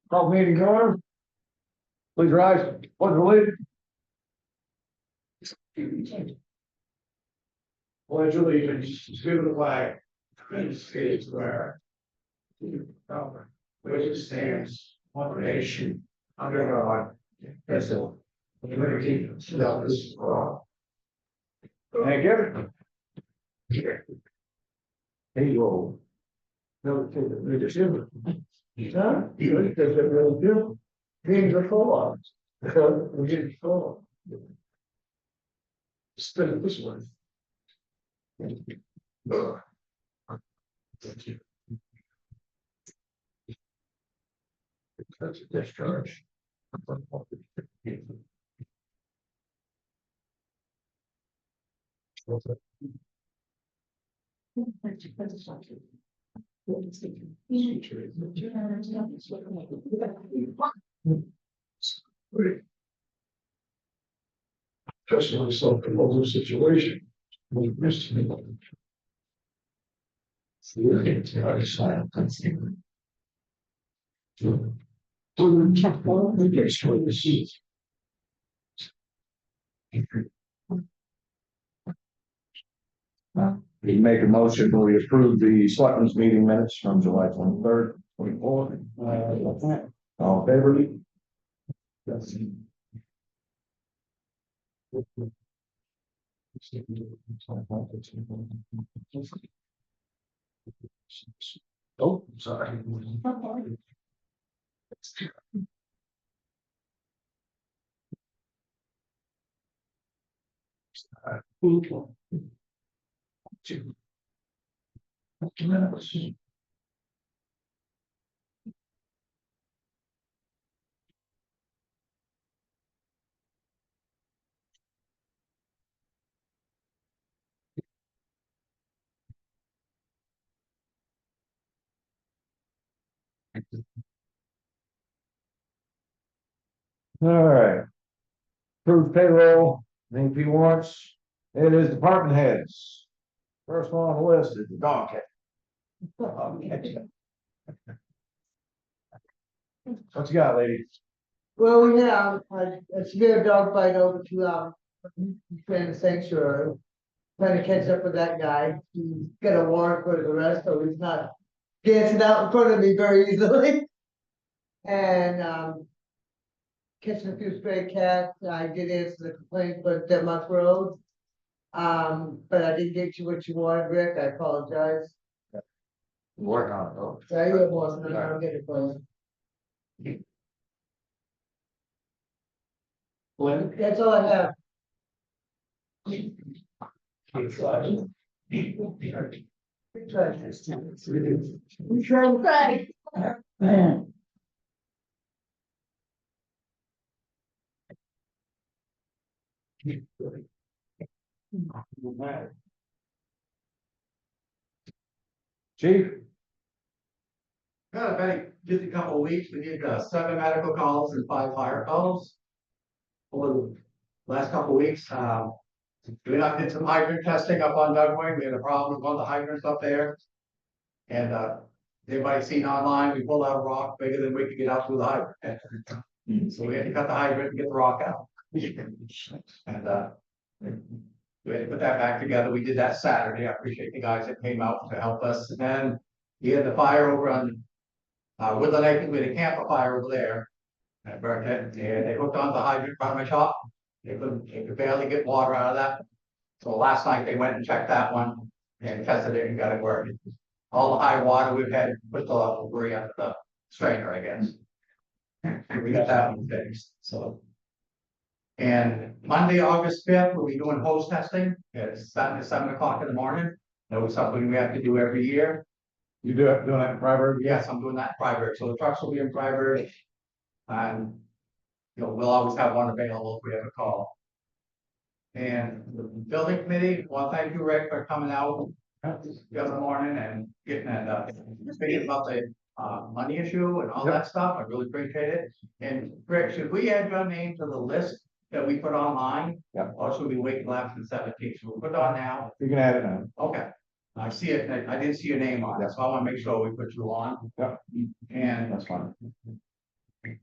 Call meeting going. Please rise. Pledge allegiance. Pledge allegiance to the flag of the United States of America, to the republic which it stands, one nation, under God, indivisible, with liberty and justice for all. Thank you. Hey, you. No, take the leadership. Huh? You think that's what we'll do? Being the full on. We get full. Spin it this way. Thank you. That's a discharge. Just myself in all this situation. We missed me. We make a motion where we approve the selectmen's meeting minutes from July 23rd, 24th. All in favor? Yes. Oh, sorry. All right. Approved payroll, AP warrants. It is department heads. First one on the list is the dog catcher. What you got, lady? Well, we have a severe dog fight over 2 hours. In the sanctuary. Trying to catch up with that guy. He's got a warrant for the arrest, so he's not dancing out in front of me very easily. And catching a few stray cats. I did answer the complaint for Denmark Road. But I didn't get you what you wanted, Rick. I apologize. Working on it though. Yeah, you have one, and I'll get it for you. Lynn? That's all I have. We try. Chief? Got a very busy couple of weeks. We did 7 medical calls and 5 fire calls over the last couple of weeks. We did some hydrant testing up on Dugway. We had a problem with one of the hydrants up there. And everybody seen online, we pulled out a rock bigger than we could get out through the hydrant. So we had to cut the hydrant and get the rock out. And we had to put that back together. We did that Saturday. I appreciate the guys that came out to help us. And then we had the fire over on Woodland Acres. We had a camper fire over there. And burnt it. And they hooked onto the hydrant in front of my shop. They could barely get water out of that. So last night they went and checked that one and tested it and got it working. All the high water we've had put the debris under the strainer, I guess. And we got that one fixed. So. And Monday, August 5th, we'll be doing hose testing. It's starting at 7 o'clock in the morning. That was something we have to do every year. You doing that in Freiburg? Yes, I'm doing that in Freiburg. So the trucks will be in Freiburg. And we'll always have one available if we have a call. And the building committee, well, thank you, Rick, for coming out the other morning and getting that speaking about the money issue and all that stuff. I really appreciate it. And Rick, should we add your name to the list that we put online? Yeah. Or should we wait till after the 17th? So we'll put it on now. You can add it now. Okay. I see it, I didn't see your name on it, so I wanna make sure we put you on. Yeah. And That's fine.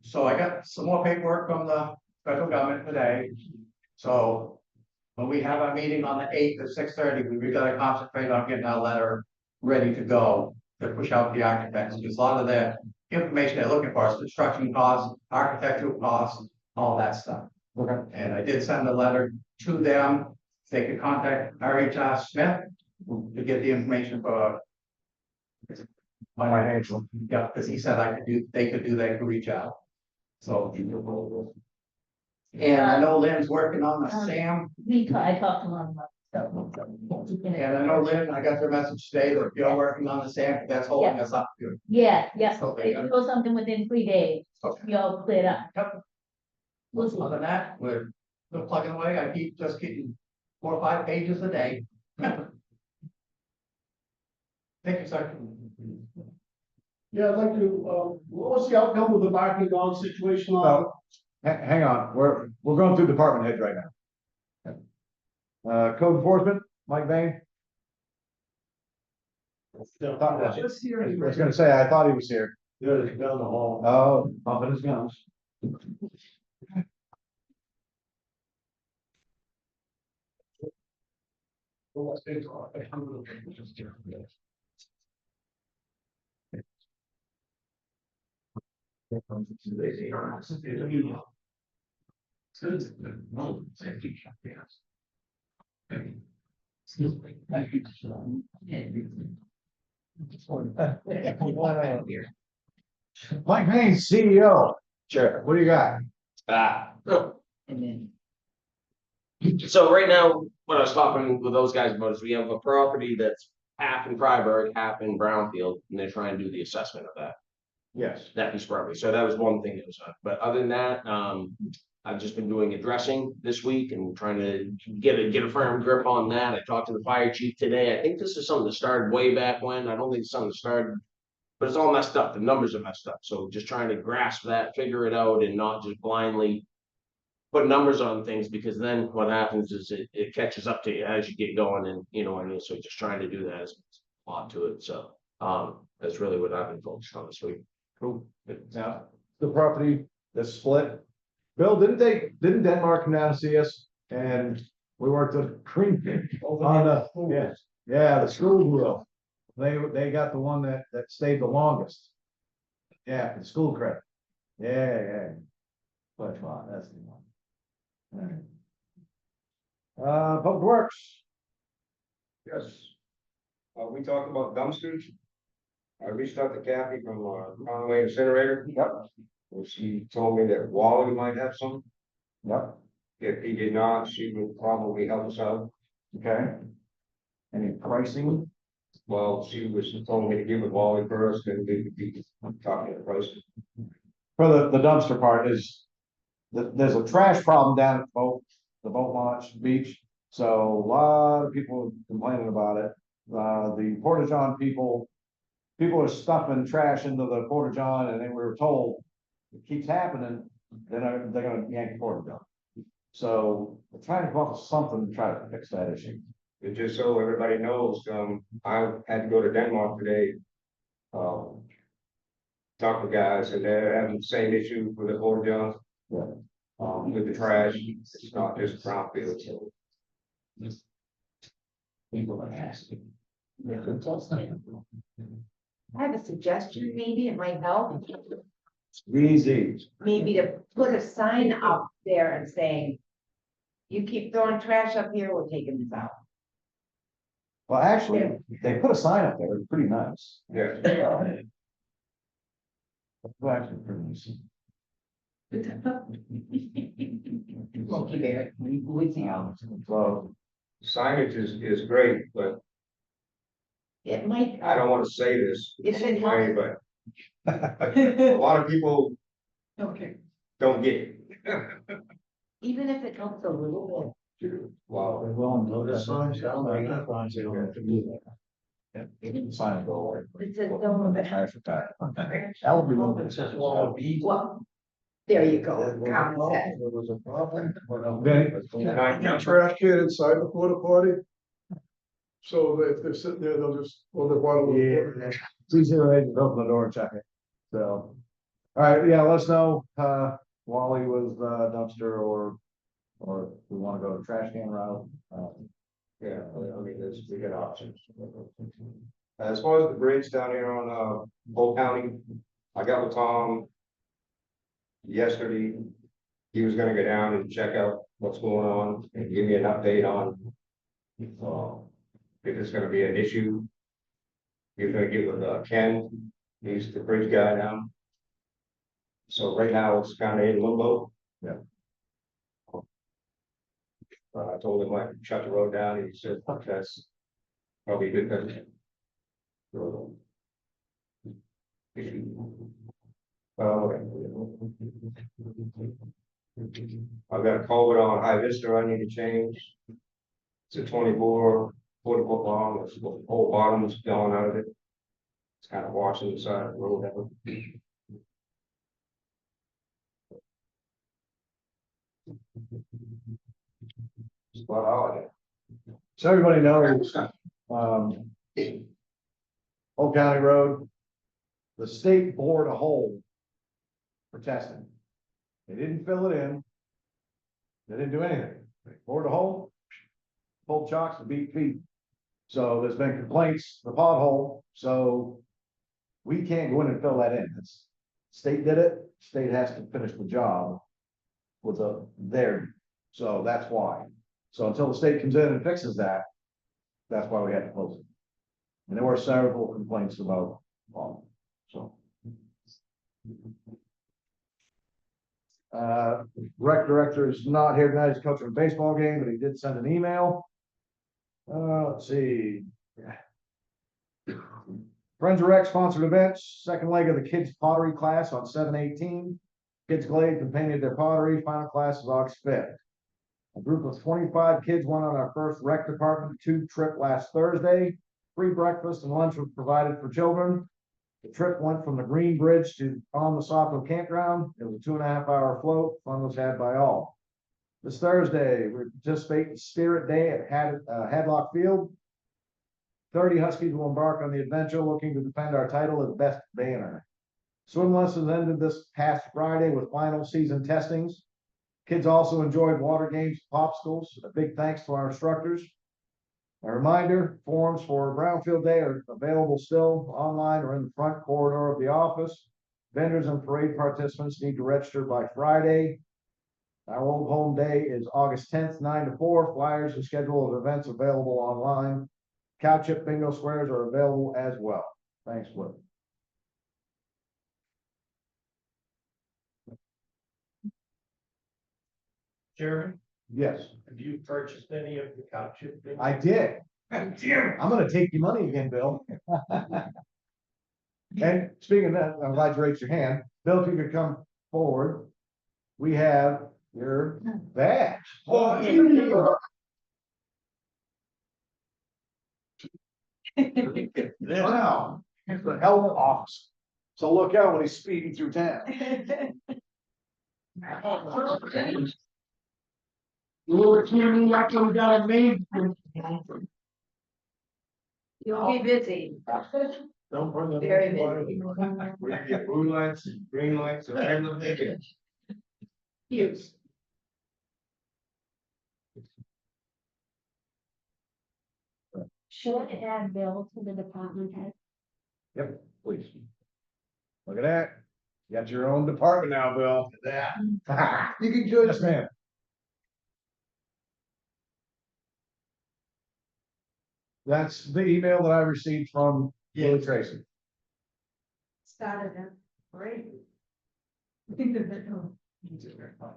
so I got some more paperwork from the federal government today. So when we have our meeting on the 8th at 6:30, we gotta concentrate on getting our letter ready to go to push out the architects, because a lot of the information they're looking for is construction costs, architectural costs, all that stuff. Okay. And I did send a letter to them. They could contact R.H.R. Smith to get the information for Financial. yeah, because he said they could reach out. So. And I know Lynn's working on the SAM, I talked to him about stuff. and I know Lynn, I got your message today that you're working on the SAM, but that's holding us up. Yeah, yeah, Okay. if you know something within 3 days, Okay. you'll clear up. Yep. We'll see. Other than that, we're plugging away. I keep just getting 4 or 5 pages a day. Thank you, sir. Yeah, I'd like to, what's the outcome of the barking dog situation on? So, hang on, we're going through department heads right now. Code enforcement, Mike Bain. I Let's hear it. was gonna say, I thought he was here. Yeah, he's down the hall. Oh, bumping his gums. Mike Bain, CEO. Chair. What do you got? So right now, what I was talking with those guys about is we have a property that's half in Freiburg, half in Brownfield, and they're trying to do the assessment of Yes. that piece of property. So that was one thing that was on. But other than that, I've just been doing addressing this week and trying to get a firm grip on that. I talked to the fire chief today. I think this is something that started way back when. I don't think it's something that started, but it's all messed up. The numbers are messed up. So just trying to grasp that, figure it out, and not just blindly put numbers on things, because then what happens is it catches up to you as you get going, and you know what I mean. So just trying to do that is a lot to it. So that's really what I've been focused on this week. Cool. Now, the property that's split. Bill, didn't Denmark come down to see us? And we worked at Greenfield on the school deal. They got the one that stayed the longest. Yeah, the school credit. Yeah. But that's the one. Public Works. Yes. We talked about dumpsters. I reached out to Kathy from Conway Incinerator. Yep. And she told me that Wally might have some. Yep. If he did not, she would probably help us out. Okay. Any pricing? Well, she told me to give it Wally first, and we could be talking the price. For the dumpster part is, there's a trash problem down at the boat launch beach. So a lot of people complaining about it. The Porta John people are stuffing trash into the Porta John, and then we were told it keeps happening, then they're gonna yank the Porta John. So we're trying to come up with something to try to fix that issue. And just so everybody knows, I had to go to Denmark today. Talk to guys, and they're having the same issue with the Porta Johns. Yeah. With the trash, it's not just Brownfield, so. People are asking. I have a suggestion, maybe it might help, Easy. maybe to put a sign up there and saying, you keep throwing trash up here, we're taking this out. Well, actually, they put a sign up there, it's pretty nice. Yeah. It's actually pretty nice. Monkey bear, with you. So, Signage is great, but It might, I don't want to say this, if it way, helps. but a lot of people Okay. don't get it. Even if it helps a little Wow. Sign go away. bit, it says don't. That would be one that says. Well, there you go, common sense. Benny? Trash can inside the porta potty. So if they're sitting there, they'll just, well, they're water. Yeah. Please open the door and check it, so. All right, yeah, let us know, Wally was dumpster or if we wanna go to trash can route. Yeah, I mean, we got options. As far as the bridge down here on, Old County, I got with Tom yesterday. He was gonna go down and check out what's going on and give me an update on, if it's gonna be an issue. He's gonna get with, Ken, he's the bridge guy now. So right now, it's kind of in limbo. Yeah. I told him I shut the road down, and he said, that's probably a good thing. Okay. I've got a culvert on High Vista I need to change. It's a 24 foot long, it's the whole bottom is going out of it. It's kind of washing the side of the road out. That's about all I got. So everybody knows, Old County Road, the state bored a hole for testing. They didn't fill it in. They didn't do anything. They bored a hole, pulled chocks and beat feet. So there's been complaints, the pothole, so we can't go in and fill that in. It's, state did it, state has to finish the job with there. So that's why. So until the state comes in and fixes that, that's why we had to close it. And there were several complaints about, so. Rec director is not here tonight, he's coaching a baseball game, but he did send an email. Let's see. Friends of Rec sponsored events, second leg of the kids pottery class on 7/18. Kids glazed and painted their pottery, final class is August 5th. A group of 25 kids went on our first rec department tube trip last Thursday. Free breakfast and lunch was provided for children. The trip went from the Green Bridge to on the Saco Campground. It was a 2.5-hour float. Fun was had by all. This Thursday, we participate in Spirit Day at Hadlock Field. 30 Huskies will embark on the adventure looking to defend our title as best banner. Swim lessons ended this past Friday with final season testings. Kids also enjoyed water games, popsicles. A big thanks to our instructors. A reminder, forms for Brownfield Day are available still online or in the front corridor of the office. Vendors and parade participants need to register by Friday. Our Old Home Day is August 10th, 9 to 4. Flyers and schedule of events available online. Cow chip bingo squares are available as well. Thanks, Flip. Jeremy, Yes, have you purchased any of the cow chip? I did. I'm gonna take your money again, Bill. And speaking of that, I'm glad you raised your hand. Bill, if you could come forward. We have your badge. Wow, it's the helmet officer. So look out when he's speeding through town. You'll be busy. Don't bring them. Very busy. We get blue lights, green lights, and everything. Huge. Should I add Bill to the department head? Yep, please. Look at that. You got your own department now, Bill. That. You can join Yes, ma'am. That's the email that I received from Billy Tracy. Started it. Great.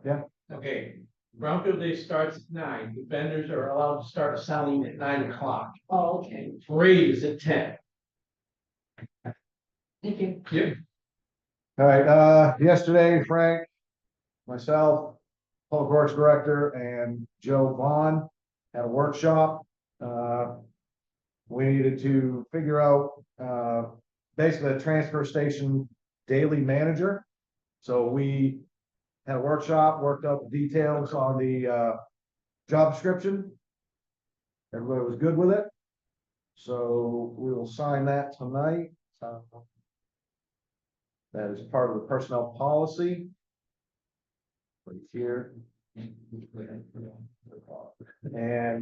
Yeah. Okay, Brownfield Day starts at 9. The vendors are allowed to start selling at 9 o'clock. Oh, okay. Parade is at 10. Thank you. Yeah. All right, yesterday, Frank, myself, Public Works Director, and Joe Vaughn had a workshop. We needed to figure out, basically a transfer station daily manager. So we had a workshop, worked out the details on the, job description. Everybody was good with it. So we will sign that tonight. That is part of the personnel policy. Right here. And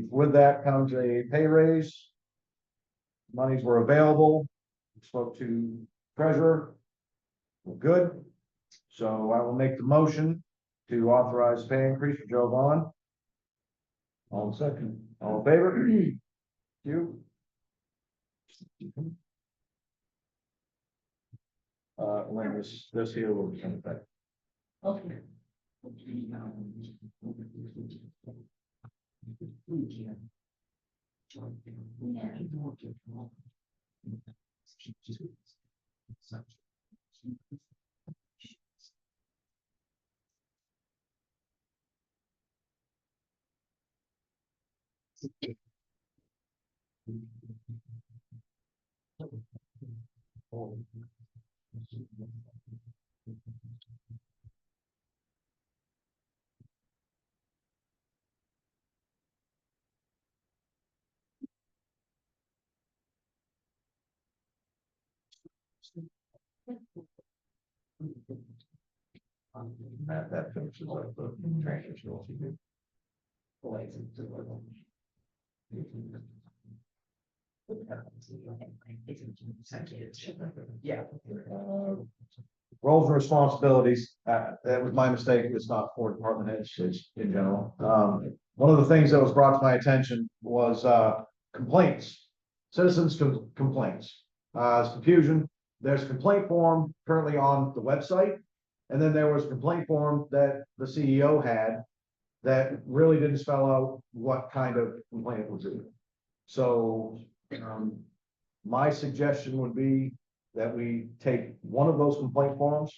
with that comes a pay raise. Monies were available. Spoke to treasurer. We're good. So I will make the motion to authorize pay increase for Joe Vaughn. All second. All in favor? You. When this here will be coming back. Okay. That finishes up the transitional. Yeah. Roles and responsibilities, that was my mistake, it's not for department heads, it's in general. One of the things that was brought to my attention was, complaints. Citizens complaints, it's confusion, there's a complaint form currently on the website. And then there was a complaint form that the CEO had that really didn't spell out what kind of complaint it was in. So, my suggestion would be that we take one of those complaint forms,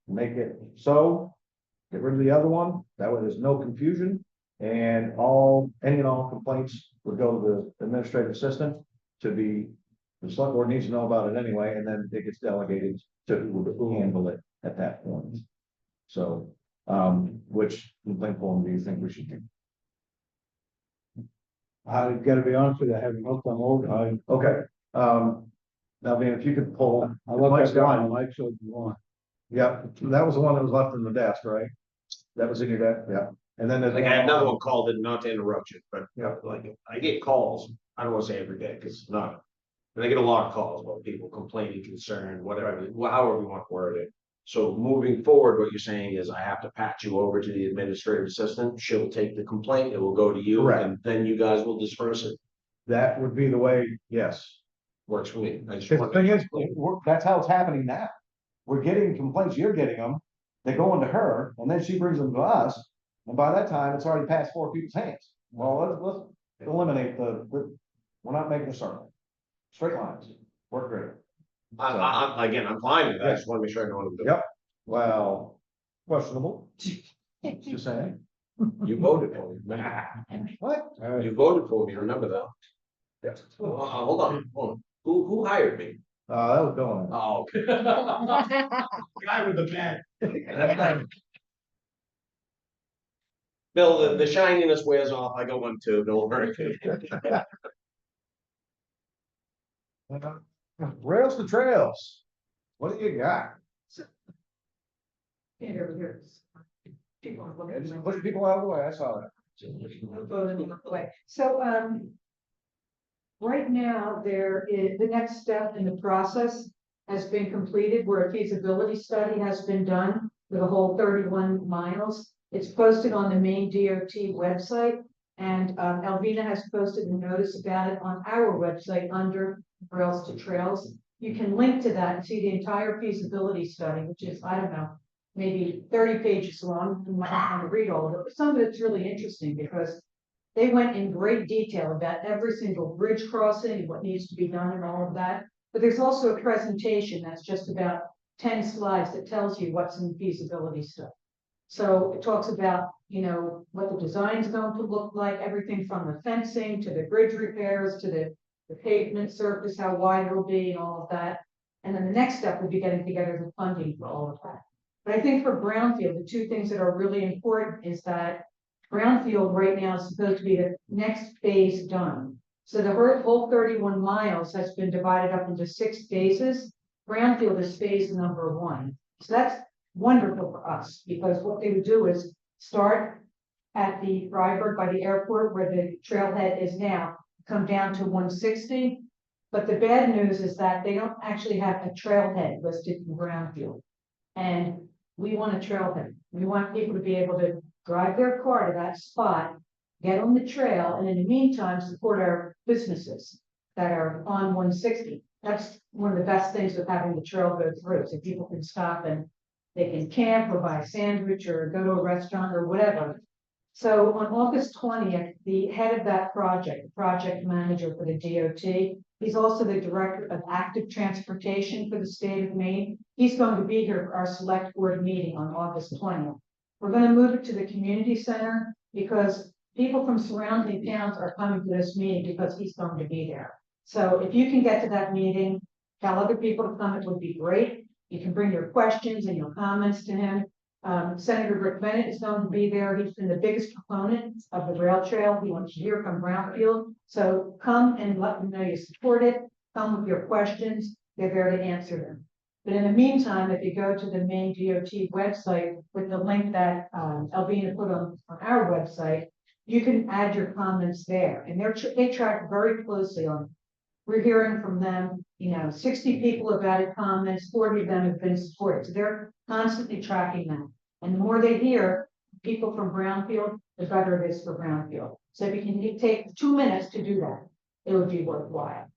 make it so, get rid of the other one, that way there's no confusion. And any and all complaints would go to the administrative assistant to be, the select board needs to know about it anyway, and then it gets delegated to who handle it at that point. So, which complaint form do you think we should do? I gotta be honest with you, I haven't looked on old, Okay, now, man, if you could pull. I looked Mike's at got one, one. Mike showed you one. Yeah, that was the one that was left in the desk, right? That was in your desk, yeah. And then there's. Like I had another one called, and not to interrupt you, but Yeah. like I get calls, I don't wanna say every day, because it's not. But I get a lot of calls about people complaining, concerned, whatever, however we want to word it. So moving forward, what you're saying is I have to patch you over to the administrative assistant, she'll take the complaint, it will go to you, Correct. and then you guys will disperse it. That would be the way, yes. Works for me. I just Because the want thing to- is, that's how it's happening now. We're getting complaints, you're getting them, they go into her, and then she brings them to us. And by that time, it's already passed 4 people's hands. Well, let's eliminate we're not making a circle. Straight lines, work great. I'm fine with that, I just want to make sure I know what I'm doing. Yep. Well, questionable. Just saying. You voted for me, man. What? You voted for me, remember that? Yes. Hold on. Who hired me? That was going. Oh, okay. Guy with the bag. Bill, the shininess wears off, I got one too, don't worry. Rails to trails. What do you got? Just push people out of the way, I saw that. So, right now, there is, the next step in the process has been completed where a feasibility study has been done for the whole 31 miles. It's posted on the Maine DOT website, and Alvina has posted a notice about it on our website under Rails to Trails. You can link to that and see the entire feasibility study, which is, I don't know, maybe 30 pages long. You might not want to read all of it, but some of it's really interesting because they went in great detail about every single bridge crossing and what needs to be done and all of that. But there's also a presentation that's just about 10 slides that tells you what's in the feasibility study. So it talks about, what the design's going to look like, everything from the fencing to the bridge repairs to the pavement surface, how wide it'll be and all of that. And then the next step would be getting together the funding for all of that. But I think for Brownfield, the 2 things that are really important is that Brownfield right now is supposed to be the next phase done. So the whole 31 miles has been divided up into 6 phases. Brownfield is phase number 1. So that's wonderful for us, because what they would do is start at the Freiburg by the airport where the trailhead is now, come down to 160. But the bad news is that they don't actually have a trailhead listed in Brownfield. And we want a trailhead. We want people to be able to drive their car to that spot, get on the trail, and in the meantime, support our businesses that are on 160. That's one of the best things of having the trail go through, so people can stop and they can camp or buy a sandwich or go to a restaurant or whatever. So on August 20th, the head of that project, the project manager for the DOT, he's also the director of active transportation for the state of Maine. He's going to be here for our select board meeting on August 20th. We're going to move it to the community center because people from surrounding towns are coming to this meeting because he's going to be there. So if you can get to that meeting, tell other people to come, it would be great. You can bring your questions and your comments to him. Senator Rick Bennett is going to be there. He's been the biggest proponent of the rail trail. He wants to hear from Brownfield. So come and let them know you support it. Come with your questions. They're there to answer them. But in the meantime, if you go to the Maine DOT website with the link that Albina put on our website, you can add your comments there. And they track very closely on. We're hearing from them, 60 people have added comments, 40 of them have been supported. So they're constantly tracking that. And the more they hear people from Brownfield, the better it is for Brownfield. So if you can take 2 minutes to do that, it would be worthwhile.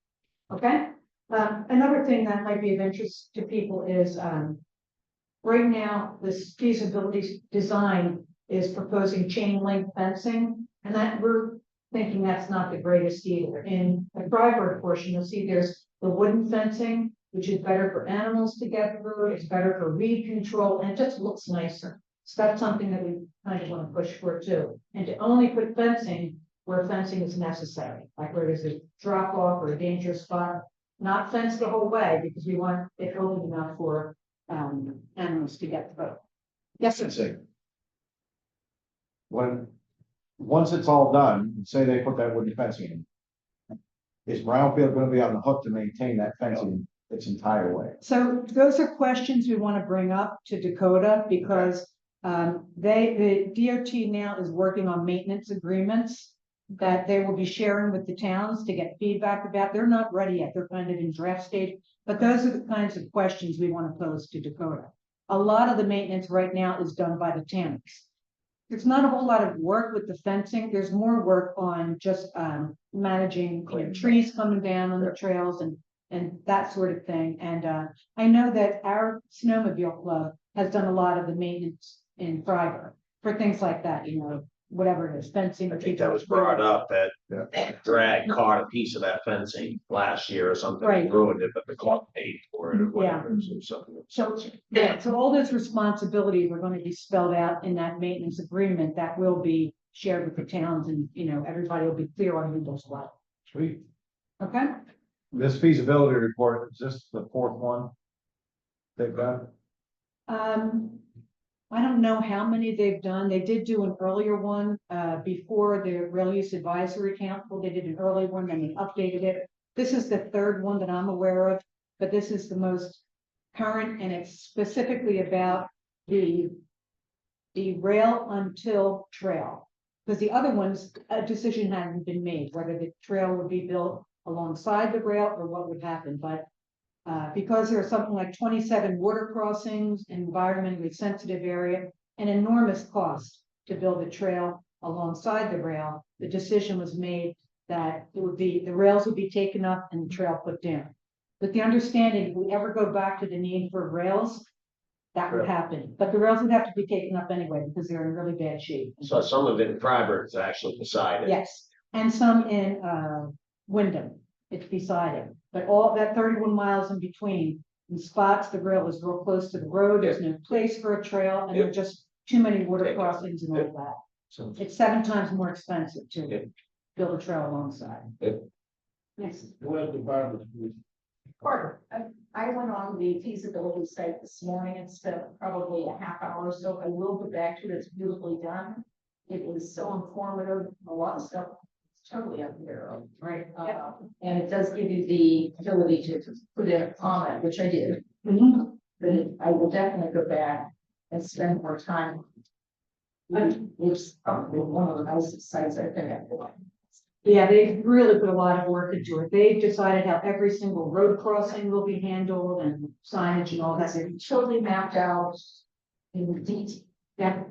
Okay? Another thing that might be of interest to people is right now, this feasibility design is proposing chain link fencing, and that we're thinking that's not the greatest either. In the Freiburg portion, you'll see there's the wooden fencing, which is better for animals to get through. It's better for weed control, and it just looks nicer. So that's something that we kind of want to push for too. And to only put fencing where fencing is necessary, like where there's a drop off or a dangerous spot, not fence the whole way because we want it open enough for animals to get through. Yes, sir. Once it's all done, say they put that wooden fencing in, is Brownfield going to be on the hook to maintain that fencing its entire way? So those are questions we want to bring up to Dakota because the DOT now is working on maintenance agreements that they will be sharing with the towns to get feedback about. They're not ready yet. They're kind of in draft stage, but those are the kinds of questions we want to pose to Dakota. A lot of the maintenance right now is done by the towns. There's not a whole lot of work with the fencing. There's more work on just managing trees coming down on the trails and that sort of thing. And I know that our snowmobile club has done a lot of the maintenance in Freiburg for things like that, whatever it is, fencing. I think that was brought up that drag caught a piece of that fencing last year or something, Right. ruined it, but the club paid for it or whatever. So all those responsibilities are going to be spelled out in that maintenance agreement that will be shared with the towns and, everybody will be clear on who does what. Sweet. Okay? This feasibility report, is this the 4th one they've done? I don't know how many they've done. They did do an earlier one before the Rail Use Advisory Council. They did an early one, then they updated it. This is the 3rd one that I'm aware of, but this is the most current, and it's specifically about the rail until trail. Because the other ones, a decision hadn't been made whether the trail would be built alongside the rail or what would happen. But because there are something like 27 water crossings, an environmentally sensitive area, an enormous cost to build a trail alongside the rail, the decision was made that it would be, the rails would be taken up and the trail put down. With the understanding, if we ever go back to the need for rails, that would happen. But the rails would have to be taken up anyway because they're in really bad shape. So some of it in Freiburg is actually beside it. Yes, and some in Wyndham, it's beside it. But all that 31 miles in between, in spots, the rail is real close to the road. There's no place for a trail, and there are just too many water crossings and all that. So it's 7 times more expensive to build a trail alongside. Yes. Carter, I went on the feasibility site this morning and spent probably a half hour or so. I will go back to it. It's beautifully done. It was so informative. A lot of stuff totally up there, Right. and it does give you the ability to put in a comment, which I did. Mhm. But I will definitely go back and spend more time. It's probably one of the nicest sites I've been at. Yeah, they really put a lot of work into it. They've decided how every single road crossing will be handled and signage and all that. It's totally mapped out in detail. Yeah.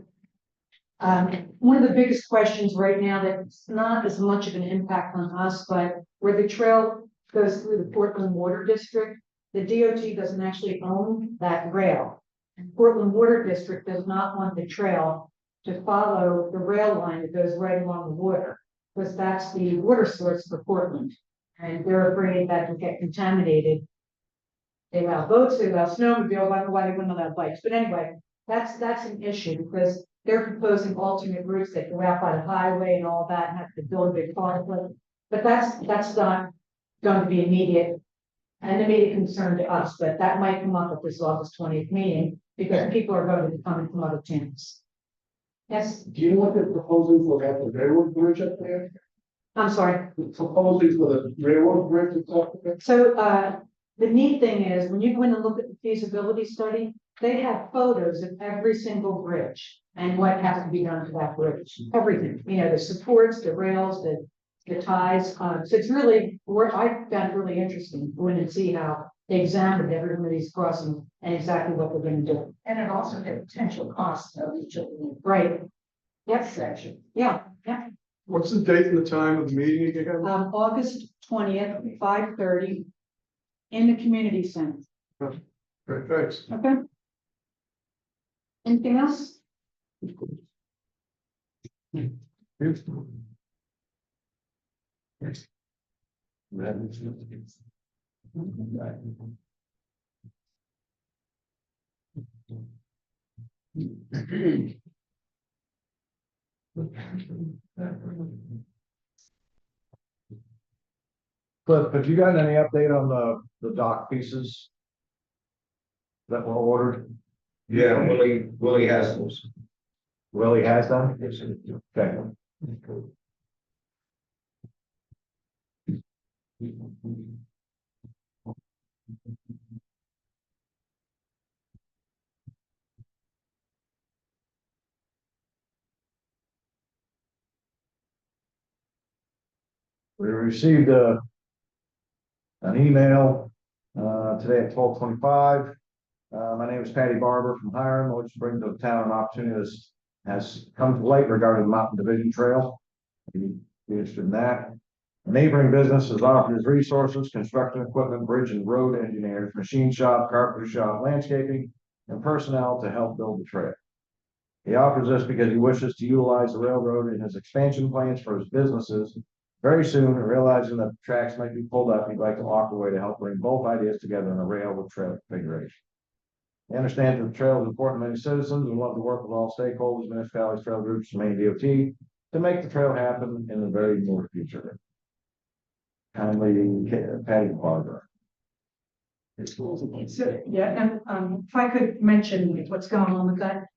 One of the biggest questions right now that's not as much of an impact on us, but where the trail goes through the Portland Water District, the DOT doesn't actually own that rail. And Portland Water District does not want the trail to follow the rail line that goes right along the water, because that's the water source for Portland. And they're afraid that will get contaminated. They allow boats, they allow snowmobiles, I don't know why they wouldn't allow bikes, but anyway, that's an issue because they're proposing alternate routes that go out by the highway and all that, and have to build a big farm. But that's not going to be an immediate concern to us, but that might come up at this August 20th meeting, because people are going to be coming from other towns. Yes, Do you know what they're proposing for that, the railroad bridge up there? I'm sorry. Proposing for the railroad bridge that's up there? So, the neat thing is, when you go in and look at the feasibility study, they have photos of every single bridge and what has to be done to that bridge, everything, the supports, the rails, the ties. So it's really, I found it really interesting, going and see how they examined every one of these crossings and exactly what they're going to do. And it also the potential cost of each of the Right. Yep. section. Yeah. What's the date and the time of the meeting again? August 20th, 5:30 in the community center. Great, thanks. Okay. Anything else? Cliff, have you gotten any update on the dock pieces that were ordered? Yeah, Willie has those. Willie has them? Okay. We received an email today at 12:25. My name is Patty Barber from Hiram, which brings to the town an opportunity that has come to light regarding the Mountain Division Trail. If you'd be interested in that. A neighboring business has offered its resources, construction equipment, bridge and road engineers, machine shop, carpenter shop, landscaping, and personnel to help build the trail. He offers this because he wishes to utilize the railroad in his expansion plans for his businesses. Very soon, realizing that the tracks might be pulled up, he'd like to offer a way to help bring both ideas together in a rail with trail configuration. He understands that the trail is important to many citizens and want to work with all stakeholders, municipalities, trail groups, and Maine DOT to make the trail happen in the very near future. Kindly, Patty Barber. So, yeah, and if I could mention what's going on with that.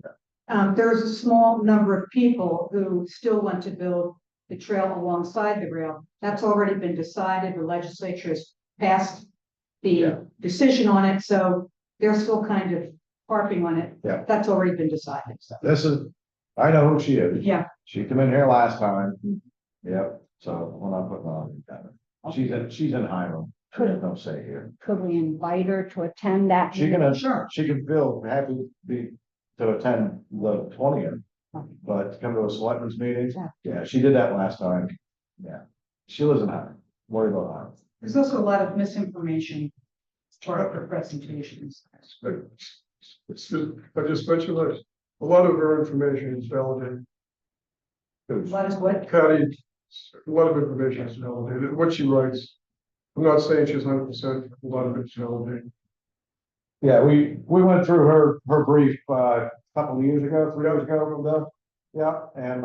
There's a small number of people who still want to build the trail alongside the rail. That's already been decided. The legislature has passed the decision on it, so they're still kind of harping on it. Yeah. That's already been decided, so. I know who she is. Yeah. She came in here last time. Yep, so we're not putting on it. She's in Hiram. Don't say here. Could we invite her to attend that? She meeting? can, Sure. she can feel happy to attend the 20th, but to come to a selectmen's meeting, yeah, she did that last time. Yeah, she lives in Hiram. Worry about Hiram. There's also a lot of misinformation for her presentations. I just mentioned that a lot of her information is validated. A lot of what? Patty, a lot of information is validated, what she writes. I'm not saying she's 100%, a lot of it's validated. Yeah, we went through her brief, couple of years ago, 3 years ago from the, yeah, and,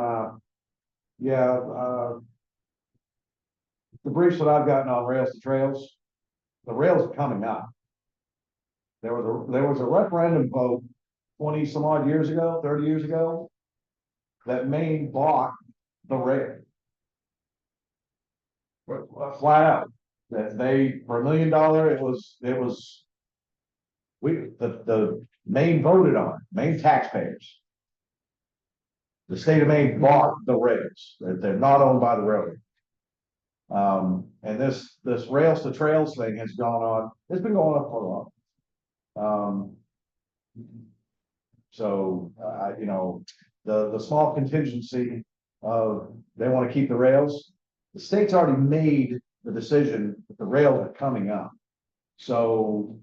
the briefs that I've gotten on rails to trails, the rails are coming up. There was a referendum vote 20 some odd years ago, 30 years ago, that Maine bought the rail. flat out. That they, for $1 million, it was. The Maine voted on, it, Maine taxpayers. The state of Maine bought the rails, they're not owned by the railroad. And this rails to trails thing has gone on, it's been going on for a while. So, you know, the small contingency of, they want to keep the rails. The state's already made the decision that the rails are coming up. So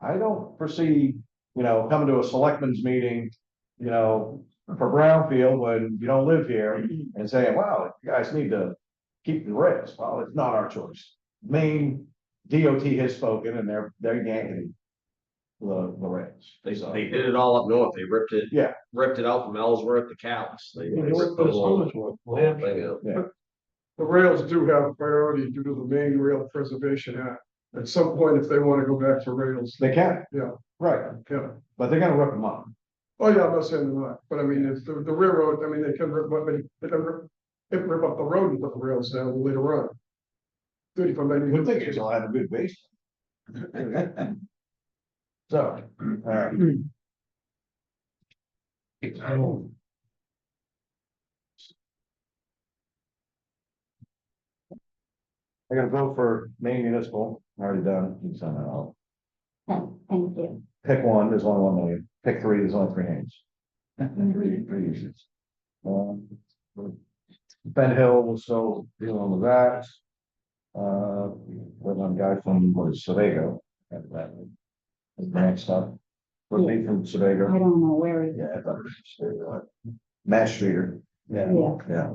I don't foresee, you know, coming to a selectmen's meeting, you know, for Brownfield when you don't live here and saying, wow, you guys need to keep the rails. Well, it's not our choice. Maine DOT has spoken and they're yanking the rails. They did it all up north. They ripped it. Yeah. Ripped it out from Ellsworth to Callis. They ripped the whole thing out. The rails do have priority due to the Maine Rail Preservation Act. At some point, if they want to go back to rails, They can, yeah, right, yeah. but they're gonna rip them up. Oh, yeah, I'm not saying they're not, but I mean, it's the railroad, I mean, they can rip, they can rip up the road and put the rails down later on. 35 maybe. Good thing is they'll have a good base. So, all right. I gotta vote for Maine Municipal, I already done, you can send that out. Thank you. Pick one, there's only 1 million, pick three, there's only 3 names. Three uses. Ben Hill was still dealing with that. With one guy from, what is Sebago, and that. Grant stuff. For me from I Sebago, don't know where it is. yeah, I thought it was Mass Streeter, yeah, Yeah. yeah.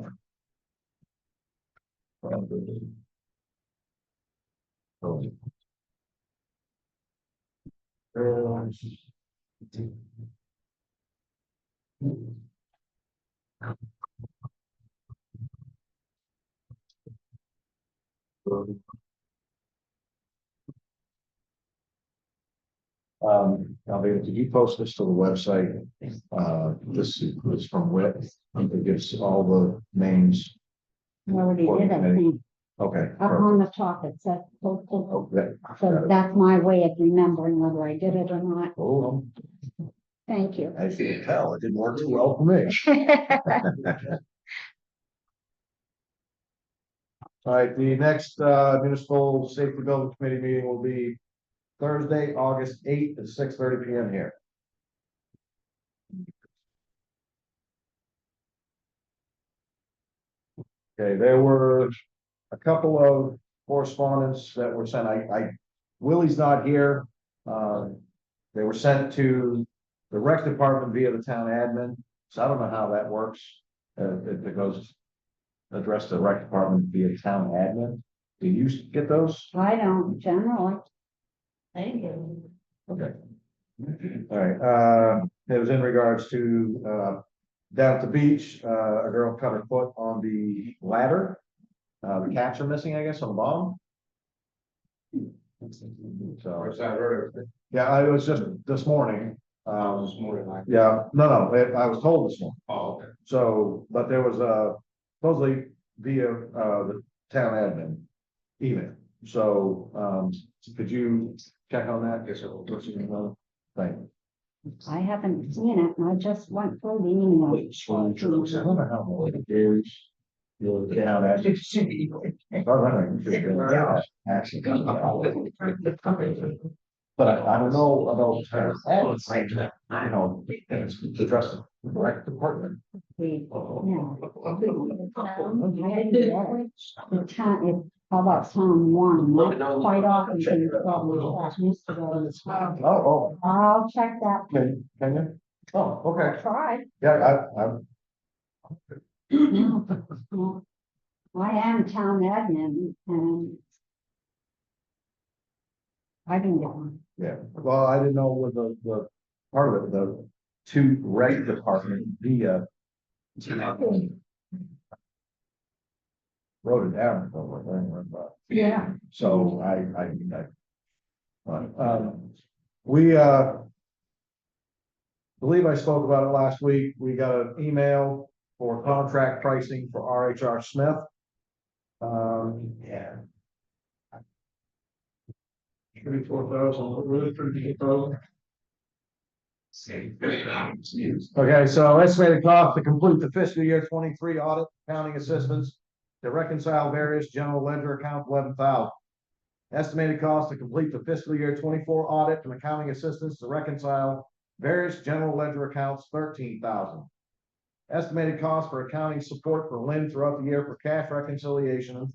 I'll be able to, you post this to the website, this is from Whit, it gives all the names, I already did, I think. okay. Up on the top, it says postal. Okay. So that's my way of remembering whether I did it or not. Oh, Thank you. as you can tell, it didn't work too well for me. All right, the next municipal safety building committee meeting will be Thursday, August 8th at 6:30 PM here. Okay, there were a couple of correspondence that were sent. Willie's not here. They were sent to the rec department via the town admin. So I don't know how that works. It goes addressed to the rec department via town admin. Do you get those? I don't generally. Thank you. Okay. All right, it was in regards to, down at the beach, a girl cut her foot on the ladder. The caps are missing, I guess, on the bottom. So, Where's that heard? yeah, I was just this morning, This morning, yeah, no, I was told this morning. Oh, okay. So, but there was supposedly via, the town admin email. So, could you check on that? Yes, sir. Thank you. I haven't seen it, and I just went through the email. I don't know how long it is. You'll get out that. But I don't know about. I know, it's addressed the rec department. The town, how about town one? Not quite often. Can used to go to the town. Oh, I'll check that. can you? Oh, okay, Try. yeah, I'm. No. I am town admin and I can get one. Yeah, well, I didn't know what the part of it, the two rec department via. Wrote it down. Yeah. So we believe I spoke about it last week. We got an email for contract pricing for RHR Smith. Yeah. 34,000, really 34,000. Okay, so estimated cost to complete the fiscal year 23 audit, accounting assistance to reconcile various general ledger accounts, 11,000. Estimated cost to complete the fiscal year 24 audit and accounting assistance to reconcile various general ledger accounts, 13,000. Estimated cost for accounting support for Lynn throughout the year for cash reconciliation,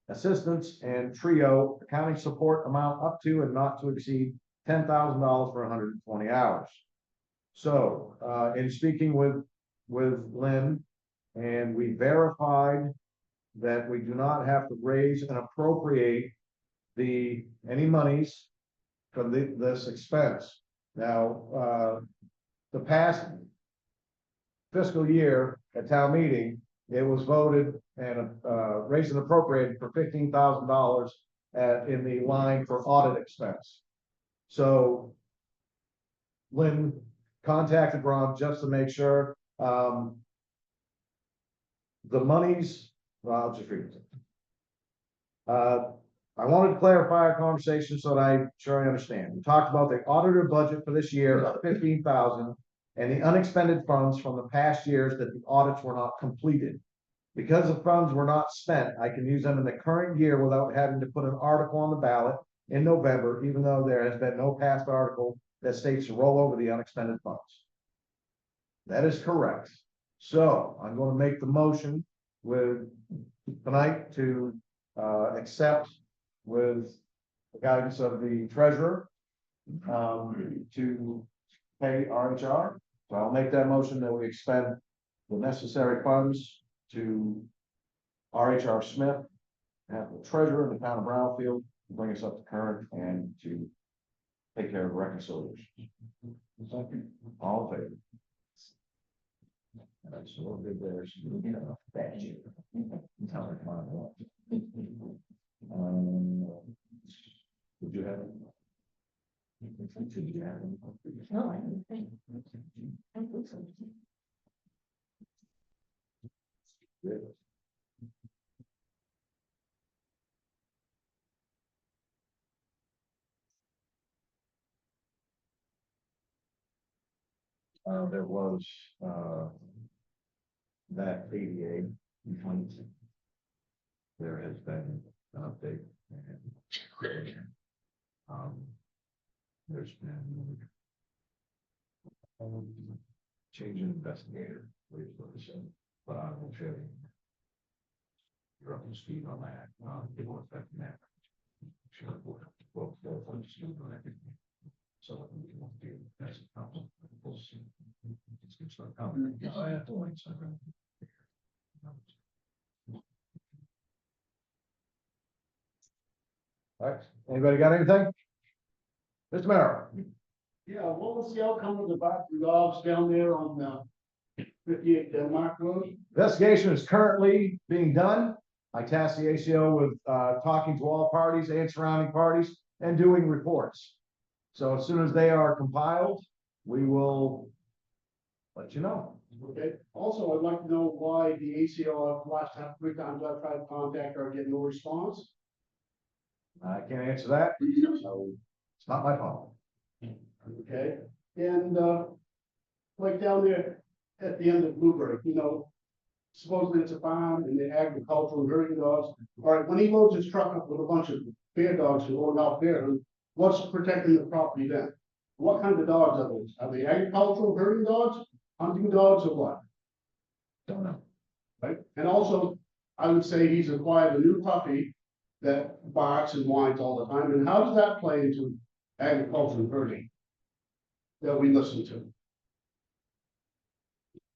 assistance and trio accounting support amount up to and not to exceed $10,000 for 120 hours. So, in speaking with Lynn, and we verified that we do not have to raise and appropriate any monies for this expense. Now, the past fiscal year at town meeting, it was voted and raised and appropriated for $15,000 in the line for audit expense. So Lynn contacted Ron just to make sure the monies, well, I'll just read it. I wanted to clarify our conversation so that I'm sure I understand. We talked about the auditor budget for this year of 15,000 and the unexpended funds from the past years that the audits were not completed. Because the funds were not spent, I can use them in the current year without having to put an article on the ballot in November, even though there has been no past article that states to roll over the unexpended funds. That is correct. So I'm going to make the motion with tonight to accept with the guidance of the treasurer to pay RHR. So I'll make that motion that we expend the necessary funds to RHR Smith, have the treasurer in the town of Brownfield, to bring us up to current and to take care of reconciliation. All in favor? That's a little bit there. You know, thank you. Would you have? No, I don't think. I think so. There was that ADA complaint. There has been an update and there's been change in investigator, but I will show you. You're up to speed on that. It will affect that. Sure, we'll up to speed on that. So we can do as a council. We'll see. It's gonna start coming. I have to wait. All right, anybody got anything? Mr. Merrill? Yeah, what was the outcome of the battery dogs down there on 58 Denmark Road? Investigation is currently being done. I tasked the ACO with talking to all parties and surrounding parties and doing reports. So as soon as they are compiled, we will let you know. Okay, also, I'd like to know why the ACO last time, 3 times I've tried to contact her, get no response. I can't answer that, so it's not my fault. Okay, and like down there at the end of Blueberry, you know, supposedly it's a farm and the agricultural herding dogs. All right, when he loads his truck up with a bunch of bear dogs and going out there, what's protecting the property then? What kind of dogs are those? Are they agricultural herding dogs, hunting dogs, or what? Don't know. Right, and also, I would say he's acquired a new puppy that barks and whines all the time, and how does that play into agriculture and herding that we listen to?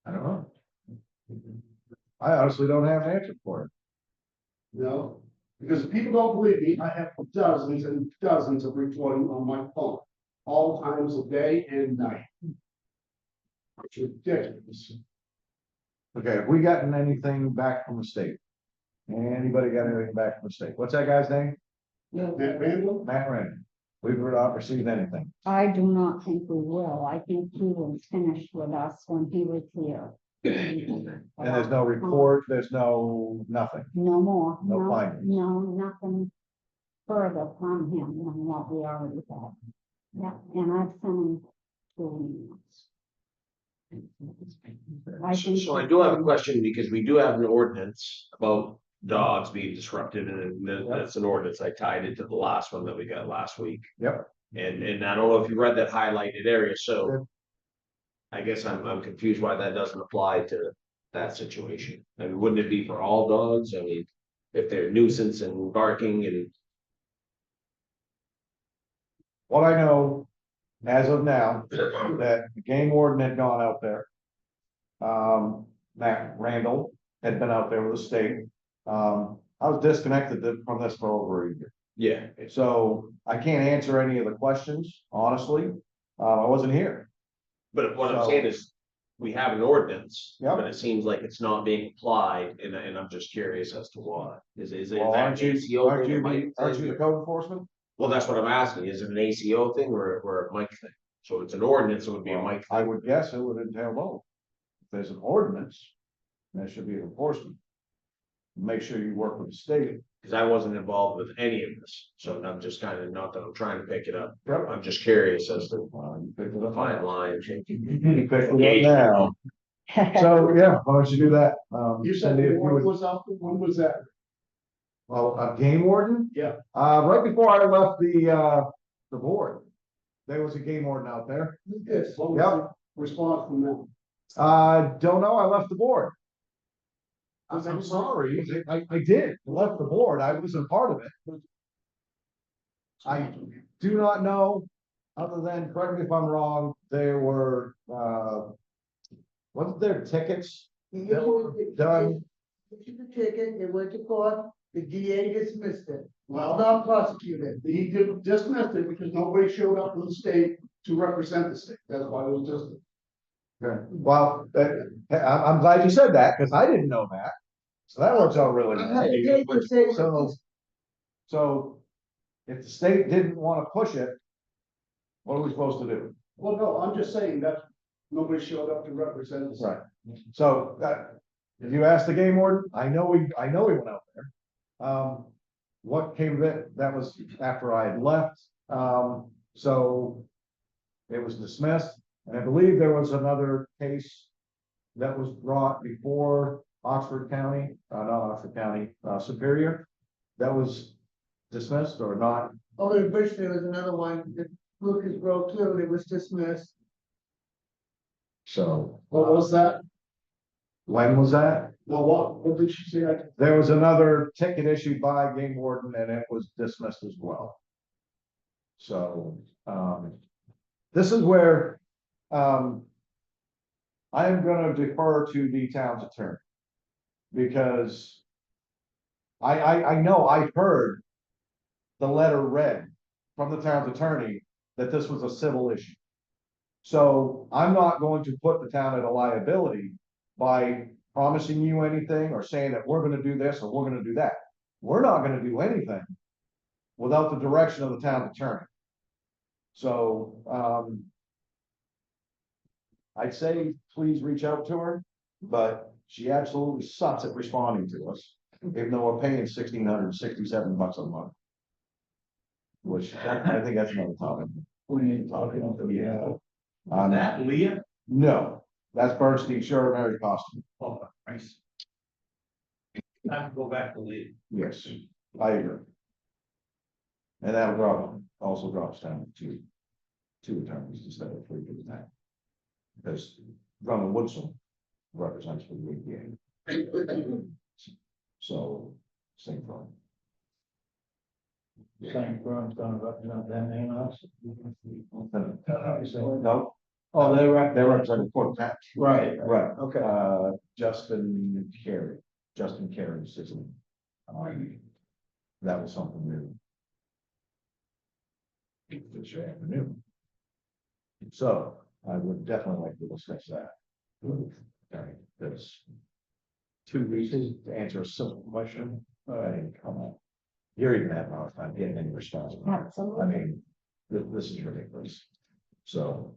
I don't know. I honestly don't have an answer for it. You know, because if people don't believe me, I have dozens and dozens of recordings on my phone, all times of day and night. It's ridiculous. Okay, have we gotten anything back from the state? Anybody got anything back from the state? What's that guy's name? Matt Randall? Matt Rand. We've not received anything. I do not think we will. I think he was finished with us when he was here. And there's no report, there's no, nothing. No more, No no, findings. no, nothing further from him than what we already had. Yeah, and I've sent him two emails. I think So I do have a question, because we do have an ordinance about dogs being disruptive, and that's an ordinance I tied into the last one that we got last week. Yep. And I don't know if you read that highlighted area, so. I guess I'm confused why that doesn't apply to that situation. I mean, wouldn't it be for all dogs? I mean, if they're nuisance and barking and. What I know as of now, that the game warden had gone out there. Matt Randall had been out there with the state. I was disconnected from this for over a year. Yeah. So I can't answer any of the questions, honestly. I wasn't here. But what I'm So- saying is, we have an ordinance, Yep. but it seems like it's not being applied, and I'm just curious as to why. Is it? Well, that aren't you, ACO aren't thing, you, a Mike aren't you thing? the code enforcement? Well, that's what I'm asking. Is it an ACO thing or a Mike thing? So it's an ordinance, it would be a Mike I thing. would guess it would entail both. If there's an ordinance, there should be enforcement. Make sure you work with the state. Cause I wasn't involved with any of this, so I'm just kind of, not that I'm trying to pick it up. Yep. I'm just curious as to You picked it up. fine line. You picked it up now. So, yeah, why don't you do that? You said Cindy, the if you warrant would- was up, when was that? Well, a game warden? Yeah. Right before I left the board, there was a game warden out there. Yes. What was Yep. the response from them? Don't know, I left the board. I'm sorry, I did, left the board, I wasn't part of it. I do not know, other than, correct me if I'm wrong, there were, wasn't there tickets that were done? Issued the ticket, it went to court, the DA dismissed it, well, not prosecuted. He did dismissed it because nobody showed up from the state to represent the state, that's why it was just. Okay, well, I'm glad you said that, because I didn't know that. So that works out really I nice. hate to say So, so if the state didn't want to push it, what are we supposed to do? Well, no, I'm just saying that nobody showed up to represent the state. Right. So if you ask the game warden, I know we went out there. What came of it, that was after I had left. So it was dismissed, and I believe there was another case that was brought before Oxford County, not Oxford County, Superior, that was dismissed or not. Over in Bridge, there was another one, that Lucas Grove too, it was dismissed. So What was that? when was that? Well, what did she say? There was another ticket issued by game warden and it was dismissed as well. So, this is where, I am gonna defer to the town's attorney. Because I know I heard the letter read from the town's attorney that this was a civil issue. So I'm not going to put the town at a liability by promising you anything or saying that we're gonna do this or we're gonna do that. We're not gonna do anything without the direction of the town attorney. So, I'd say please reach out to her, but she absolutely sucks at responding to us, even though we're paying $1,667 a month. Which I think that's another topic. We need to talk about, yeah. On that, Leah? No, that's Bernstein, sure, Mary Costume. Oh, nice. Time to go back to Leah. Yes, I agree. And that'll also drops down to two attorneys instead of three for the town. Because Drummond Woodson represents for the APA. So, same firm. Same firm's gonna represent that name also? No. Oh, they represent Fort Tax. Right. Okay. Justin Carey's system. That was something new. This afternoon. So I would definitely like to discuss that. Okay, there's 2 reasons to answer a simple question. I didn't come up. You're even having a hard time getting any response. I Absolutely. mean, this is ridiculous. So,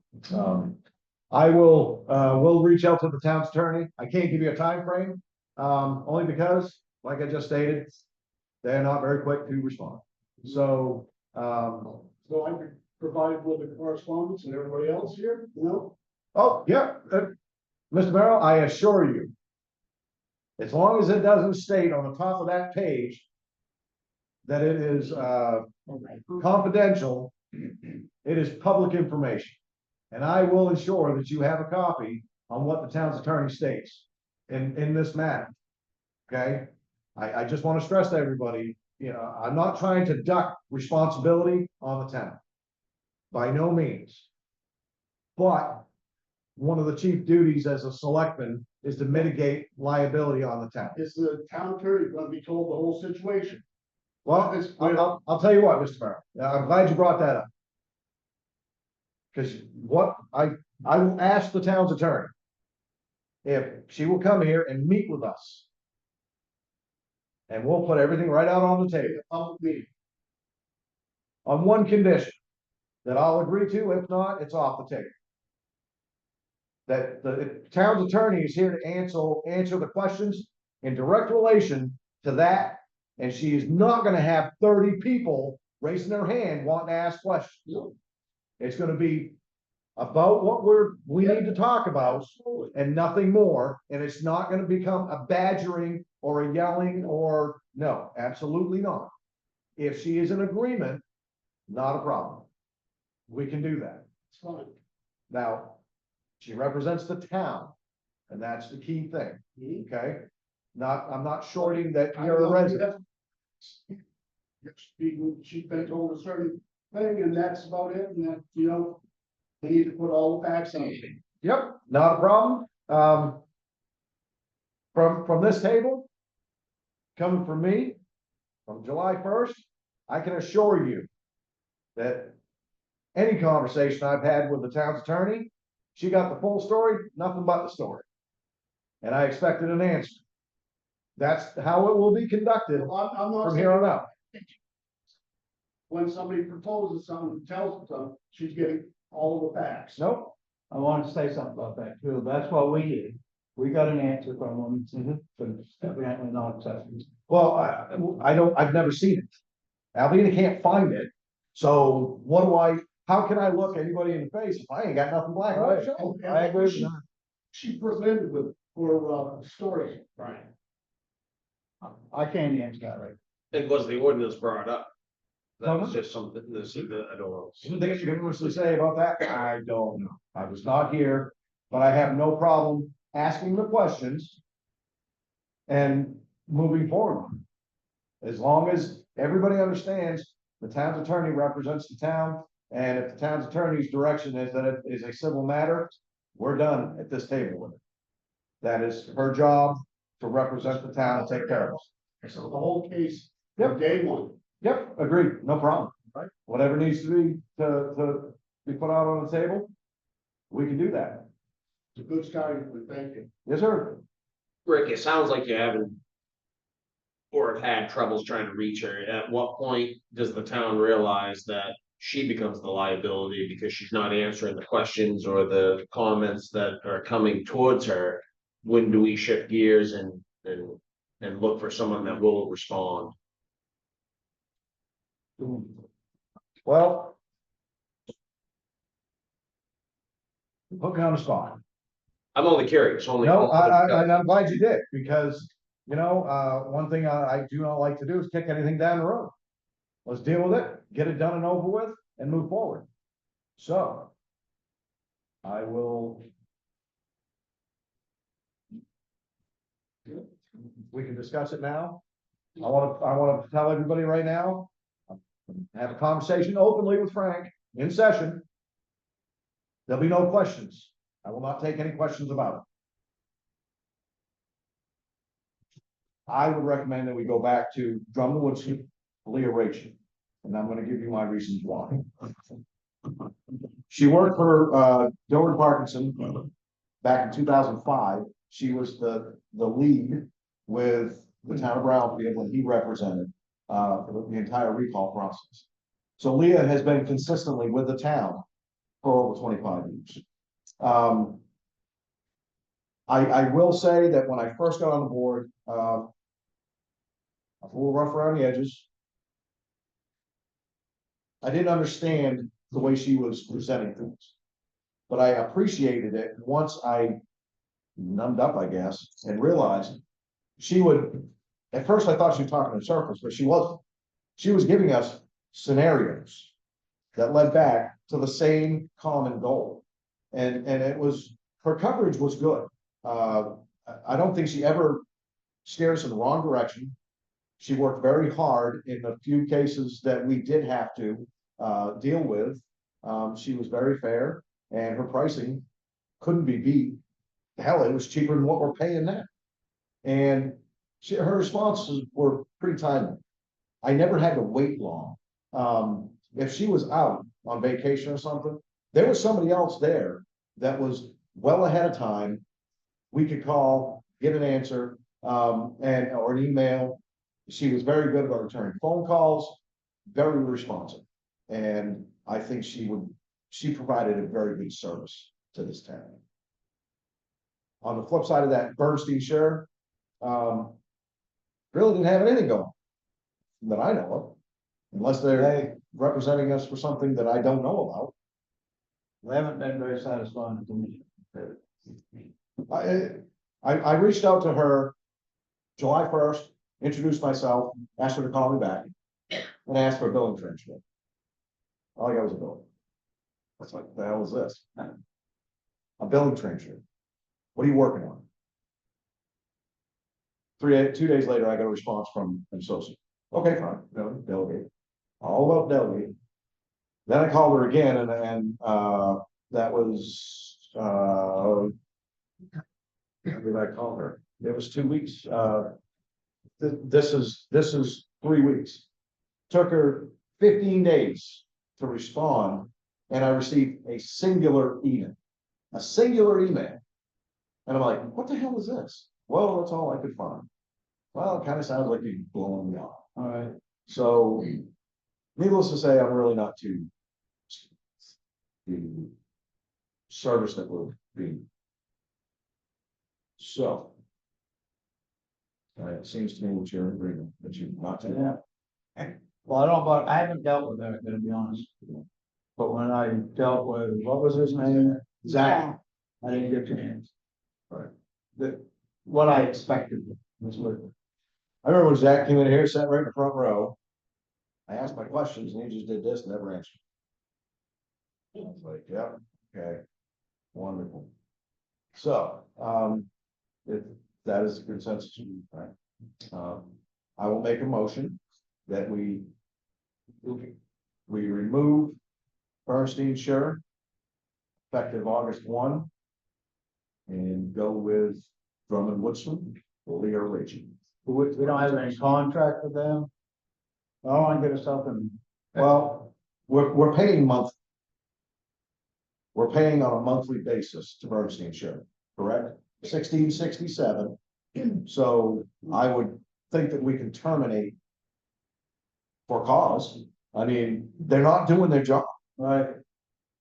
we'll reach out to the town's attorney. I can't give you a time frame, only because, like I just stated, they're not very quick to respond. So, So I could provide with the correspondence and everybody else here, you know? oh, yeah, Mr. Merrill, I assure you, as long as it doesn't state on the top of that page that it is, confidential, it is public information. And I will ensure that you have a copy on what the town's attorney states in this matter. Okay? I just want to stress to everybody, you know, I'm not trying to duck responsibility on the town. By no means. But one of the chief duties as a selectman is to mitigate liability on the town. Is the town attorney gonna be told the whole situation? Well, I'll tell you what, Mr. Merrill, I'm glad you brought that up. Because what I will ask the town's attorney if she will come here and meet with us. And we'll put everything right out on the table. Public meeting. On one condition, that I'll agree to, if not, it's off the table. That the town's attorney is here to answer the questions in direct relation to that. And she is not gonna have 30 people raising their hand wanting to ask questions. It's gonna be about what we need to talk about and nothing more. And it's not gonna become a badgering or a yelling or, no, absolutely not. If she is in agreement, not a problem. We can do that. It's fine. Now, she represents the town, and that's the key thing, okay? I'm not shorting that you're a resident. She's been told a certain thing, and that's about it, and that, you know, they need to put all the facts on it. Yep, not a problem. From this table, coming from me, from July 1st, I can assure you that any conversation I've had with the town's attorney, she got the full story, nothing but the story. And I expected an answer. That's how it will be conducted I'm not from here on out. When somebody proposes something, tells them something, she's getting all the facts. Nope. I want to say something about that too. That's what we did. We got an answer from them, but it's evidently not acceptable. Well, I've never seen it. Alvina can't find it. So how can I look anybody in the face if I ain't got nothing black and white? Okay, I agree with that. She presented with, for, story. Right. I can't answer that right. And was the ordinance brought up? That No, was no. just something, I don't know. Anything you can honestly say about that? I don't know. I was not here, but I have no problem asking the questions and moving forward. As long as everybody understands the town's attorney represents the town, and if the town's attorney's direction is that it is a civil matter, we're done at this table with it. That is her job to represent the town and take care of us. So the whole case, Yep. day one. Yep, agreed, no problem. Right. Whatever needs to be put out on the table, we can do that. It's a good starting point, thank you. Yes, sir. Rick, it sounds like you haven't or have had troubles trying to reach her. At what point does the town realize that she becomes the liability because she's not answering the questions or the comments that are coming towards her? When do we shift gears and look for someone that will respond? Well. Put me on the spot. I'm only curious, only. No, I'm glad you did, because, you know, one thing I do not like to do is kick anything down the road. Let's deal with it, get it done and over with, and move forward. So. I will. We can discuss it now. I wanna tell everybody right now. Have a conversation openly with Frank in session. There'll be no questions. I will not take any questions about it. I would recommend that we go back to Drummond Woodson, Leah Rachel, and I'm gonna give you my reasons why. She worked for Dover Parkinson back in 2005. She was the lead with the town of Brownfield when he represented for the entire recall process. So Leah has been consistently with the town for over 25 years. I will say that when I first got on the board, I was a little rough around the edges. I didn't understand the way she was presenting things. But I appreciated it once I numbed up, I guess, and realized she would, at first I thought she was talking in circles, but she wasn't. She was giving us scenarios that led back to the same common goal. And it was, her coverage was good. I don't think she ever steered us in the wrong direction. She worked very hard in the few cases that we did have to deal with. She was very fair and her pricing couldn't be beat. Hell, it was cheaper than what we're paying now. And her responses were pretty timely. I never had to wait long. If she was out on vacation or something, there was somebody else there that was well ahead of time. We could call, get an answer, or an email. She was very good about returning phone calls, very responsive. And I think she provided a very good service to this town. On the flip side of that, Bernstein Share, really didn't have anything going that I know of, unless they're representing us for something that I don't know about. They haven't been very satisfying to me. I reached out to her July 1st, introduced myself, asked her to call me back, and asked for a billing transfer. All I got was a bill. That's like, the hell is this? A billing transfer. What are you working on? 2 days later, I got a response from an associate. Okay, fine, delegate. All about delegate. Then I called her again and that was, when did I call her? It was 2 weeks. This is 3 weeks. Took her 15 days to respond, and I received a singular email. A singular email. And I'm like, what the hell is this? Well, that's all I could find. Well, it kind of sounds like you're blowing me off. All right. So, needless to say, I'm really not too the service that we're being. So. It seems to me that you're in agreement that you're not to. Yeah. Well, I don't, but I haven't dealt with that, to be honest. But when I dealt with, what was his name? Zach. I didn't get your hands. Right. What I expected was what. I remember when Zach came in here, sat right in the front row. I asked my questions and he just did this and never answered. I was like, yeah, okay, wonderful. So, if that is the consensus, right? I will make a motion that we remove Bernstein Share effective August 1 and go with Drummond Woodson for Leo Raging. We don't have any contract with them. I don't want to get us up in. Well, we're paying monthly. We're paying on a monthly basis to Bernstein Share, correct? 1667. So I would think that we can terminate for cause. I mean, they're not doing their job, right?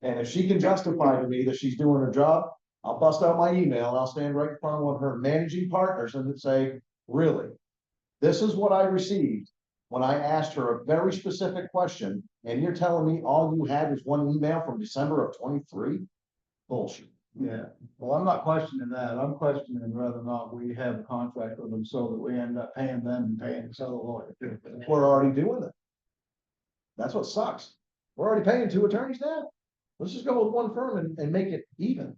And if she can justify to me that she's doing her job, I'll bust out my email and I'll stand right in front of one of her managing partners and say, really, this is what I received when I asked her a very specific question, and you're telling me all you had is one email from December of 23? Bullshit. Yeah, well, I'm not questioning that. I'm questioning whether or not we have a contract with them so that we end up paying them and paying the other lawyer. We're already doing it. That's what sucks. We're already paying 2 attorneys now. Let's just go with one firm and make it even.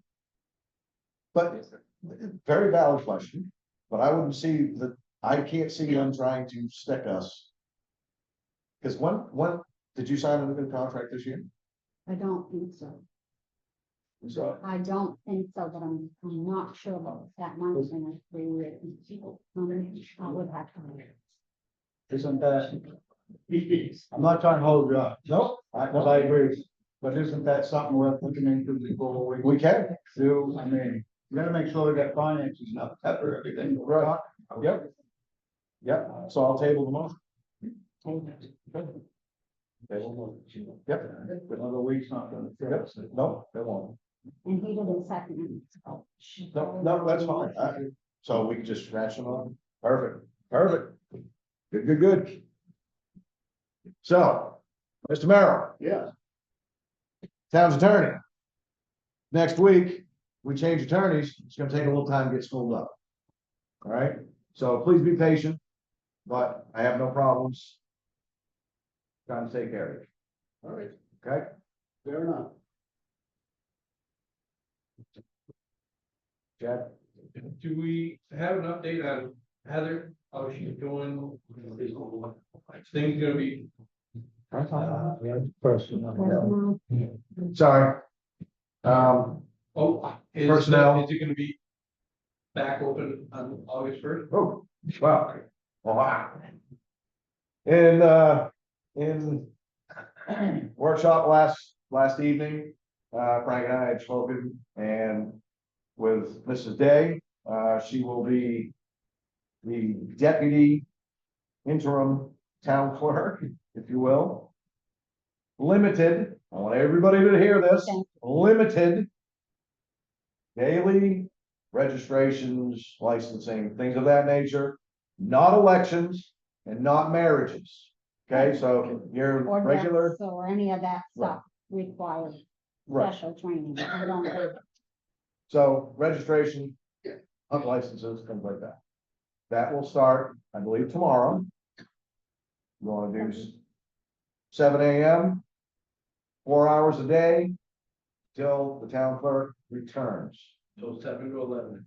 But very valid question, but I wouldn't see that, I can't see them trying to stick us. Because when did you sign a new contract this year? I don't think so. So, I don't think so, but I'm not sure about that month in a 3 years. I would have to. Isn't that? I'm not trying to hold you up. nope, Because I agree. But isn't that something worth looking into before we can. do? I mean, you gotta make sure we got finances enough to cover everything. We're talking about. Yep. Yep, so I'll table the motion. Yep. Another week's not gonna fix it. No, they won't. And he didn't second it. So. No, no, that's fine. So we can just scratch them on. Perfect, perfect. Good, good, good. So, Mr. Merrill. Yeah. Town's attorney. Next week, we change attorneys. It's gonna take a little time to get schooled up. All right, so please be patient, but I have no problems. Trying to take care of it. All right, Okay? fair enough. Chad? Do we have an update on Heather, how she's doing? Is things gonna be? Sorry. Oh, Personnel. Is it gonna be back open on August first? Oh, wow. Wow. In workshop last evening, Frank and I had spoken and with Mrs. Day, she will be the deputy interim town clerk, if you will. Limited, I want everybody to hear this, limited daily registrations, licensing, things of that nature, not elections and not marriages. Okay, so your Or regular, deaths or any of that stuff requires right, special training. I don't think so registration of licenses, things like that. That will start, I believe, tomorrow. You wanna do 7 a.m., 4 hours a day, till the town clerk returns. So 7 to 11.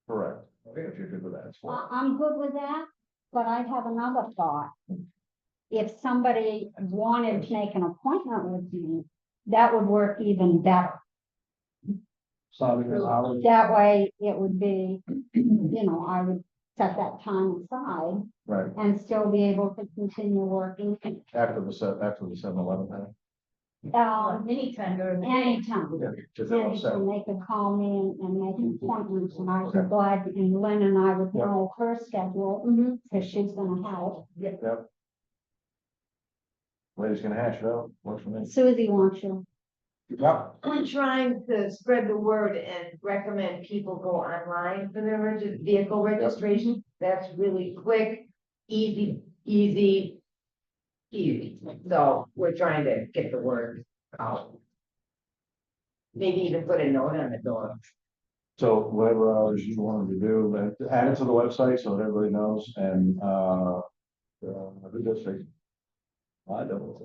Correct. Okay, if you're good with that. it's fine. I'm good with that, but I have another thought. If somebody wanted to make an appointment with me, that would work even better. That way it would be, I would set that time aside Right, and still be able to continue working. after the 7-Eleven time. Anytime. Anytime. Yeah, just And about seven. they could call me and make appointments, and I'd be glad, and Lynn and I would know her schedule, because she's gonna help. Yep. Lady's gonna hash it out, works for me. Susie wants you. Yep. I'm trying to spread the word and recommend people go online for their vehicle registration. That's really quick, easy. So we're trying to get the word out. Maybe even put a note on the door. So whatever hours you wanted to do, but add it to the website so that everybody knows and, the district. I don't.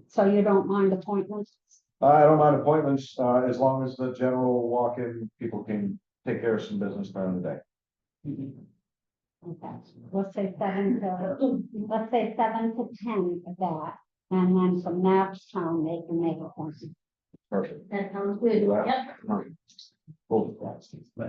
So you don't mind appointments? I don't mind appointments, as long as the general walk-in people can take care of some business during the day. Okay, let's say 7 to 10 of that, and then from that time they can make appointments. Perfect. That sounds good. Cool.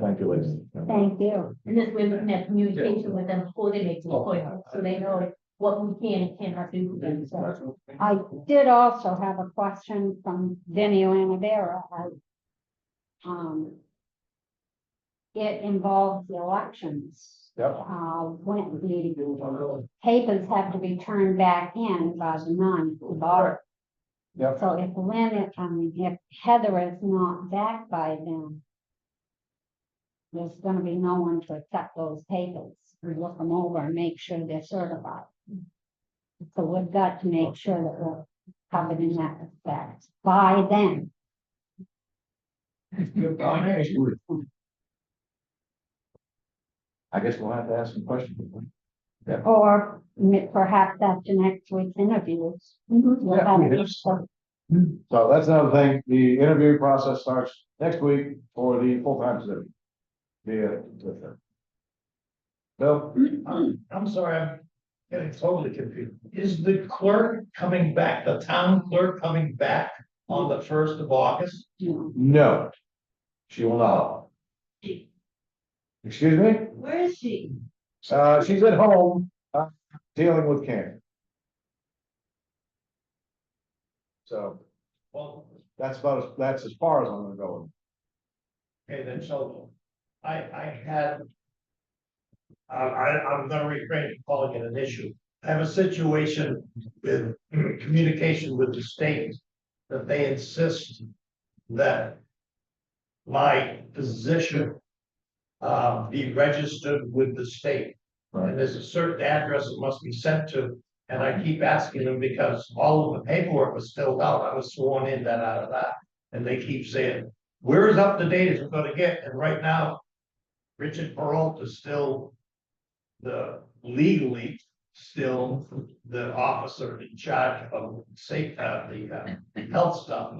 Thank you, ladies. Thank you. And this way, looking at communication with them before they make the appointment, so they know what we can and cannot do with them. So I did also have a question from Vinnie Lanavera. It involves the elections. Yep. When the papers have to be turned back in by the 9th of August. Yep. So if Heather is not back by then, there's gonna be no one to accept those papers and look them over and make sure they're certified. So we've got to make sure that we're covered in that respect by then. I guess we'll have to ask some questions. Or perhaps after next week's interviews. We'll Yeah, have we it. have. So that's another thing, the interview process starts next week for the full-time position. Bill? I'm sorry, I'm getting totally confused. Is the clerk coming back, the town clerk coming back on the 1st of August? No, she will not. Excuse me? Where is she? She's at home, dealing with cancer. So Well, that's as far as I'm gonna go. okay, then, so I had. I'm gonna refrain from calling it an issue. I have a situation with communication with the state that they insist that my position be registered with the state. And there's a certain address it must be sent to, and I keep asking them because all of the paperwork was filled out, I was sworn in that out of that. And they keep saying, we're as up to date as we're gonna get, and right now, Richard Peralta is still legally still the officer in charge of the health stuff.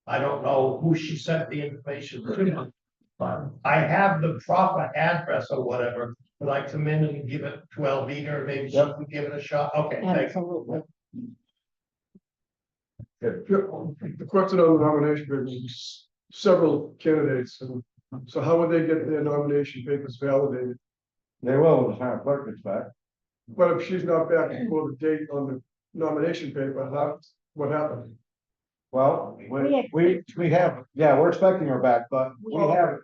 I don't know who she sent the information to, but I have the proper address or whatever, but I come in and give it to Alvina, or maybe she can give it a shot. Okay, thanks. Absolutely. The question on the nomination papers, several candidates, and so how would they get their nomination papers validated? They will when the town clerk gets back. But if she's not back before the date on the nomination paper, what happened? Well, we have, yeah, we're expecting her back, but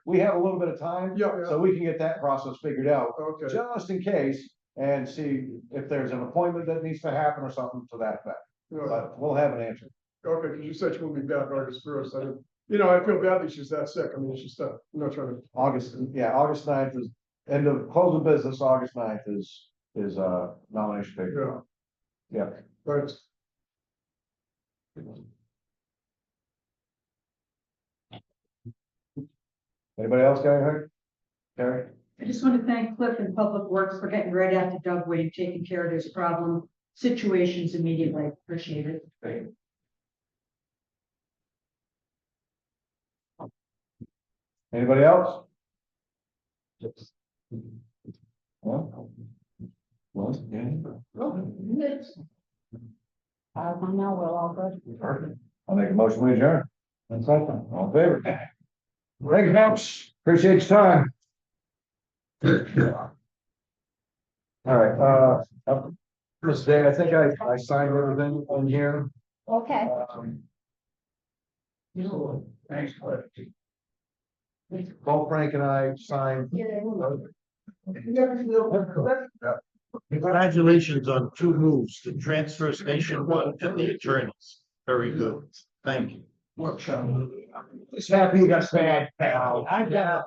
we have a little bit of time. Yeah, yeah, So we can get that process figured out, okay, just in case, and see if there's an appointment that needs to happen or something to that effect. yeah, But we'll have an answer. okay, because you said she won't be back August 1st, I feel badly she's that sick, I mean, she's I'm not trying to. August 9th is end of close of business, August 9th is nomination paper. Yeah. Right. Anybody else got anything? Carrie? I just want to thank Cliff and Public Works for getting right after Doug Wade, taking care of this problem situations immediately. Appreciate it. Anybody else? Well, yeah. I know we're all good. Perfect. I'll make a motion to adjourn. And second, all in favor? Thank you, folks. Appreciate your time. All right, Ms. Day, I think I signed everything on here. Okay. Thanks, Cliff. Both Frank and I signed. Congratulations on 2 moves, the transfer station one and the attorneys. Very good. Thank you. Just happy you got bad, pal. I got.